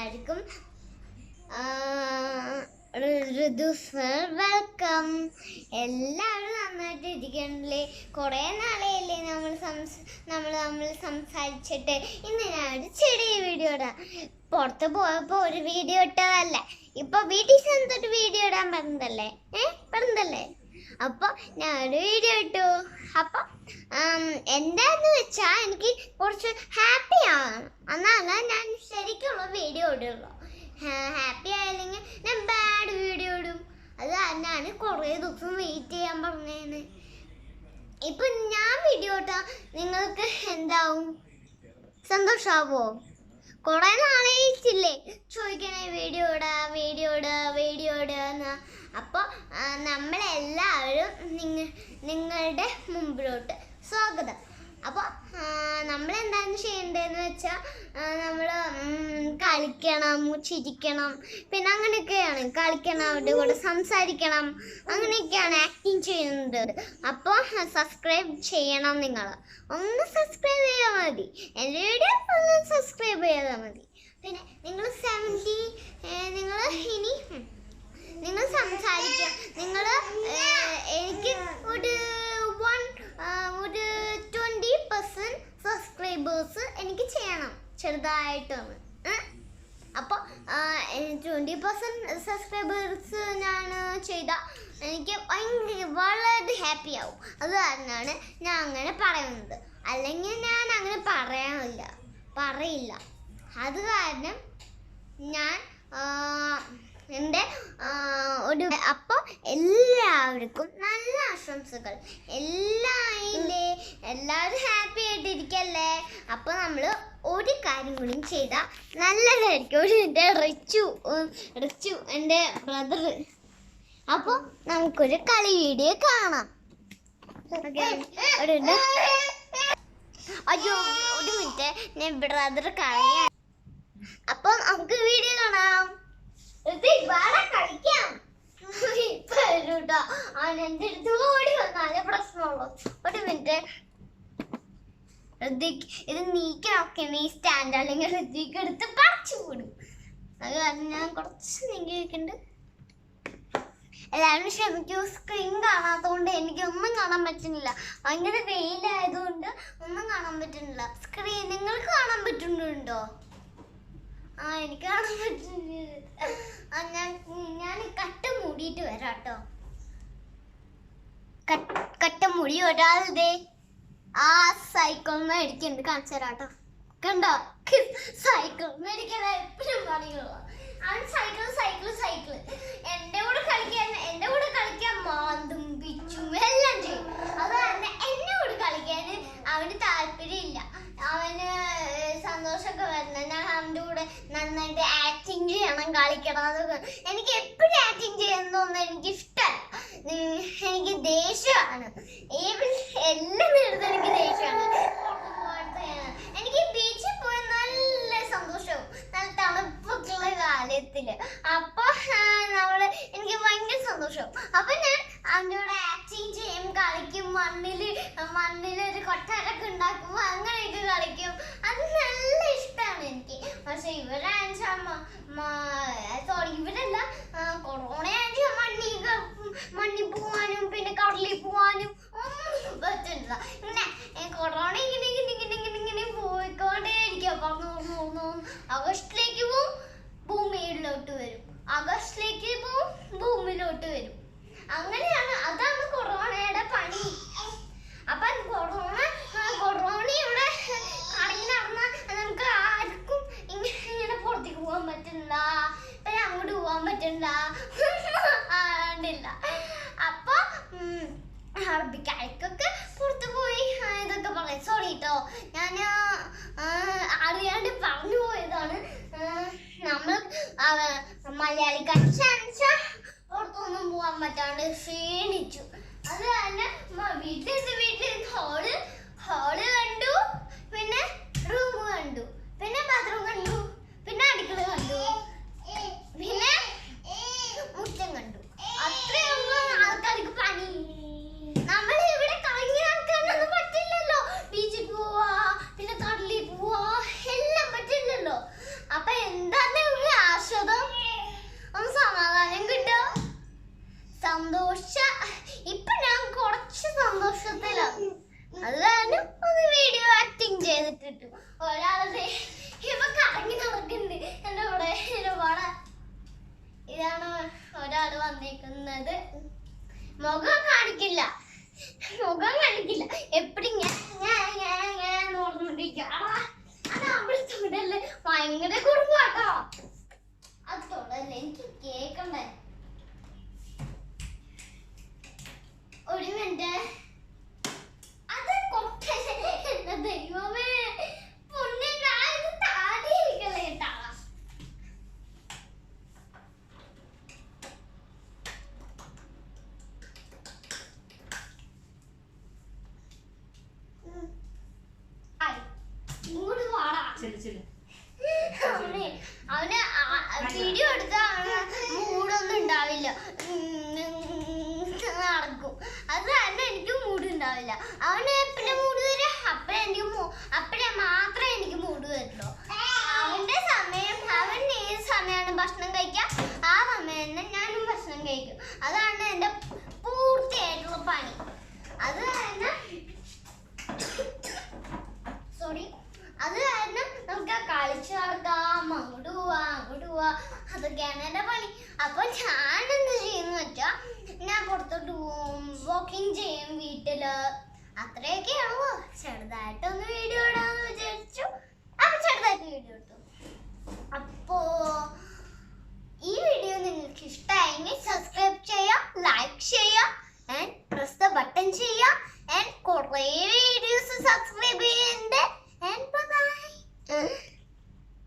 എല്ലാവർക്കും ഋതു sir welcome. എല്ലാവരും നന്നായിട്ട് ഇരിക്കണല്ലേ? കുറേ നാളെയല്ലേ നമ്മൾ സംസാരിച്ചിട്ട്. ഇന്ന് ഞാനൊരു ചെറിയ വീഡിയോ ഇടാം. പുറത്ത് പോയപ്പോൾ ഒരു വീഡിയോ ഇട്ടതല്ലേ, ഇപ്പൊ വീട്ടിൽ ചെന്നിട്ട് വീഡിയോ ഇടാൻ പറഞ്ഞതല്ലേ അപ്പോൾ ഞാനൊരു വീഡിയോ ഇട്ടു. അപ്പം എന്താന്ന് വെച്ചാൽ എനിക്ക് കുറച്ച് ഹാപ്പി ആവണം, എന്നാലേ ഞാൻ ശരിക്കുള്ള വീഡിയോ ഇടുള്ളൂ. ഹാപ്പി ആയില്ലെങ്കിൽ ഞാൻ ബാഡ് വീഡിയോ ഇടും. അത് തന്നെയാണ് കുറേ ദിവസം വെയിറ്റ് ചെയ്യാൻ പറഞ്ഞേന്ന്. ഇപ്പം ഞാൻ വീഡിയോ ഇട്ടാൽ നിങ്ങൾക്ക് എന്താവും? സന്തോഷമാവോ? കുറേ നാളായിട്ടില്ലേ ചോദിക്കണേ വീഡിയോ ഇടുക. അപ്പോൾ നമ്മളെല്ലാവരും നിങ്ങളുടെ മുമ്പിലോട്ട് സ്വാഗതം. അപ്പോൾ നമ്മളെന്താണ് ചെയ്യേണ്ടതെന്ന് വെച്ചാൽ നമ്മൾ കളിക്കണം, ചിരിക്കണം, പിന്നെ അങ്ങനെയൊക്കെയാണ്. കളിക്കണം, അവരുടെ കൂടെ സംസാരിക്കണം, അങ്ങനെയൊക്കെയാണ് ആക്ടിങ് ചെയ്യുന്നത്. അപ്പോൾ സബ്സ്ക്രൈബ് ചെയ്യണം. നിങ്ങൾ ഒന്ന് സബ്സ്ക്രൈബ് ചെയ്താൽ മതി. എൻ്റെ വീഡിയോ ഒന്ന് സബ്സ്ക്രൈബ് ചെയ്താൽ മതി. പിന്നെ നിങ്ങൾ നിങ്ങൾ സംസാരിക്കുക. നിങ്ങൾ എനിക്ക് ഒരു 20% സബ്സ്ക്രൈബേഴ്സ് എനിക്ക് ചെയ്യണം, ചെറുതായിട്ടൊന്ന്. അപ്പോൾ 20% സബ്സ്ക്രൈബേഴ്സ് ഞാൻ ചെയ്താൽ എനിക്ക് വളരെ ഹാപ്പി ആവും. അത് കാരണമാണ് ഞാൻ അങ്ങനെ പറയുന്നത്. അല്ലെങ്കിൽ ഞാൻ അങ്ങനെ പറയില്ല. അത് കാരണം ഞാൻ എൻ്റെ അപ്പോൾ എല്ലാവർക്കും നല്ല ആശംസകൾ. എല്ലാവരും ഹാപ്പി ആയിട്ടിരിക്കല്ലേ? അപ്പോൾ നമ്മൾ ഒരു കാര്യം കൂടി ചെയ്താൽ നല്ലതായിരിക്കും. എൻ്റെ റിച്ചു എൻ്റെ ബ്രദർ. അപ്പോൾ നമുക്കൊരു കളി വീഡിയോ കാണാം. അയ്യോ ഒരു മിനിറ്റ്, ഞാൻ ബ്രദർ കളിയാ. അപ്പോൾ നമുക്ക് വീഡിയോ കാണാം. കളിക്കാം. ഇപ്പൊ വരൂട്ടോ. അവൻ എൻ്റെ അടുത്ത് ഓടി വന്നാലേ പ്രശ്നമുള്ളൂ. ഒരു മിനിറ്റ്, ഋതിക് ഇത് നീക്കി ഈ സ്റ്റാൻഡ്, അല്ലെങ്കിൽ ഋതിക് എടുത്ത് പറിച്ചു വിടും. അത് കാരണം ഞാൻ കുറച്ച് നീക്കി വെക്കുന്നുണ്ട്. എല്ലാവരും ക്ഷമിക്കൂ, സ്ക്രീൻ കാണാത്തതുകൊണ്ട് എനിക്കൊന്നും കാണാൻ പറ്റുന്നില്ല. ഭയങ്കര വെയിലായതുകൊണ്ട് ഒന്നും കാണാൻ പറ്റുന്നില്ല. സ്ക്രീൻ നിങ്ങൾക്ക് കാണാൻ പറ്റുന്നുണ്ടോ? എനിക്ക് കാണാൻ പറ്റുന്നില്ല. ഞാൻ കട്ട മൂടിയിട്ട് വരാം കേട്ടോ. കട്ട മുടി ഒരാളുടെ ആ സൈക്കിൾ മേടിക്കുന്നുണ്ട്, കാണിച്ചു തരാം കേട്ടോ. കണ്ടോ? സൈക്കിൾ മേടിക്കാൻ എപ്പോഴും പണികളാണ്. അവൻ സൈക്കിൾ എൻ്റെ കൂടെ കളിക്കാൻ മാന്തും പിച്ചും എല്ലാം ചെയ്യും. അത് തന്നെ എന്നെ കൂടെ കളിക്കാൻ അവന് താല്പര്യമില്ല. അവന് സന്തോഷമൊക്കെ വരുന്നത് ഞാൻ അവൻ്റെ കൂടെ നന്നായിട്ട് ആക്ടിങ് ചെയ്യണം, കളിക്കണം. അതൊക്കെ എനിക്ക് എപ്പോഴും ആക്ടിങ് ചെയ്യുന്നതൊന്നും എനിക്ക് ഇഷ്ടമല്ല. എനിക്ക് ദേഷ്യമാണ്. എല്ലാം നേരത്തെ എനിക്ക് ദേഷ്യമാണ്. എനിക്ക് ബീച്ചിൽ പോയി നല്ല സന്തോഷവും നല്ല തണുപ്പൊക്കെയുള്ള കാലത്തില്. അപ്പൊ എനിക്ക് ഭയങ്കര സന്തോഷവും. അപ്പൊ ഞാൻ അവൻ്റെ കൂടെ ആക്ടിങ് ചെയ്യും, കളിക്കും, മണ്ണിലൊരു കൊട്ടാരൊക്കെ ഉണ്ടാക്കും, അങ്ങനെയൊക്കെ കളിക്കും. അത് നല്ല ഇഷ്ടമാണ് എനിക്ക്. പക്ഷെ ഇവരല്ല കൊറോണ മണ്ണിൽ പോവാനും പിന്നെ കടലിൽ പോവാനും ഒന്നും പറ്റില്ല. ഇങ്ങനെ കൊറോണ ഇങ്ങനെ പോയിക്കൊണ്ടേ ഇരിക്കും. ആഗസ്റ്റിലേക്ക് പോവും, ഭൂമിയിലോട്ട് വരും. ആഗസ്റ്റിലേക്ക് പോവും, ഭൂമിയിലോട്ട് വരും. അങ്ങനെയാണ്. അതാണ് കൊറോണയുടെ പണി. അപ്പൊ കൊറോണ ഇവിടെ കറങ്ങി നടന്നാൽ നമുക്ക് ആർക്കും ഇങ്ങനെ പുറത്തേക്ക് പോകാൻ പറ്റില്ല, പിന്നെ അങ്ങോട്ട് പോകാൻ പറ്റില്ല. അപ്പൊ അറബിക്കാർക്കൊക്കെ പുറത്തു പോയി ഇതൊക്കെ പറയാം. സോറി കേട്ടോ, ഞാൻ അറിയാണ്ട് പറഞ്ഞു പോയതാണ്. നമ്മൾ മലയാളിക്കാർ പുറത്തൊന്നും പോകാൻ പറ്റാണ്ട് ക്ഷീണിച്ചു. അത് തന്നെ വീട്ടിലിരുന്ന് ഹോള് കണ്ടു, പിന്നെ റൂം കണ്ടു, പിന്നെ ബാത്റൂം കണ്ടു, പിന്നെ അടുക്കള കണ്ടു, പിന്നെ മുറ്റം കണ്ടു. അത്രയൊന്നും ആൾക്കാർക്ക് പണി. നമ്മൾ ഇവിടെ കളഞ്ഞ ആൾക്കാരൊന്നും പറ്റില്ലല്ലോ. ബീച്ചിൽ പോവാ, പിന്നെ കടലിൽ പോവാ, എല്ലാം പറ്റില്ലല്ലോ. അപ്പൊ എന്താണ് വന്നേക്കുന്നത്. മുഖം കാണിക്കില്ല, എപ്പഴും ഞാൻ ഓർമ്മണ്ടിരിക്കുക. അത് അവിടെ തൊടല്ലേ, ഭയങ്കര കുറുമ്പാട്ടോ. അത് തൊടല്ലേ, എനിക്ക് കേക്കണ്ടേ. ഒരു മിനിറ്റ്, അത് കൊട്ടല്ലേ എന്റെ ദൈവമേ. പൊന്നെ ഞാൻ ഇത് താടിയിരിക്കല്ലേ കേട്ടാ. ഇങ്ങോട്ട് വാടാ. അവന് വീഡിയോ എടുത്ത മൂടൊന്നും ഉണ്ടാവില്ല, നടക്കും. അത് കാരണം എനിക്ക് മൂഡ് ഉണ്ടാവില്ല. അവന് എപ്പോഴും മൂഡ് വരും, അപ്പഴേ മാത്രമേ എനിക്ക് മൂഡ് വരുള്ളൂ. അവന്റെ സമയം, അവൻ ഏത് സമയമാണ് ഭക്ഷണം കഴിക്കുക ആ സമയം തന്നെ ഞാനും ഭക്ഷണം കഴിക്കും. അതാണ് എന്റെ പൂർത്തിയായിട്ടുള്ള പണി. അത് കാരണം നമുക്ക് കളിച്ചു നടക്കാം, അങ്ങോട്ട് പോവാ, അതൊക്കെയാണ് എന്റെ പണി. അപ്പൊ ഞാൻ എന്ത് ചെയ്യുന്ന വെച്ചാ, ഞാൻ പുറത്തോട്ട് പോവും, വാക്കിംഗ് ചെയ്യും വീട്ടില്, അത്രയൊക്കെയാണോ. ചെറുതായിട്ടൊന്ന് വീഡിയോ ഇടാന്ന് വിചാരിച്ചു, അപ്പൊ ചെറുതായിട്ട് വീഡിയോ എടുത്തു. അപ്പോ ഈ വീഡിയോ നിങ്ങൾക്ക് ഇഷ്ടമായെങ്കിൽ സബ്സ്ക്രൈബ്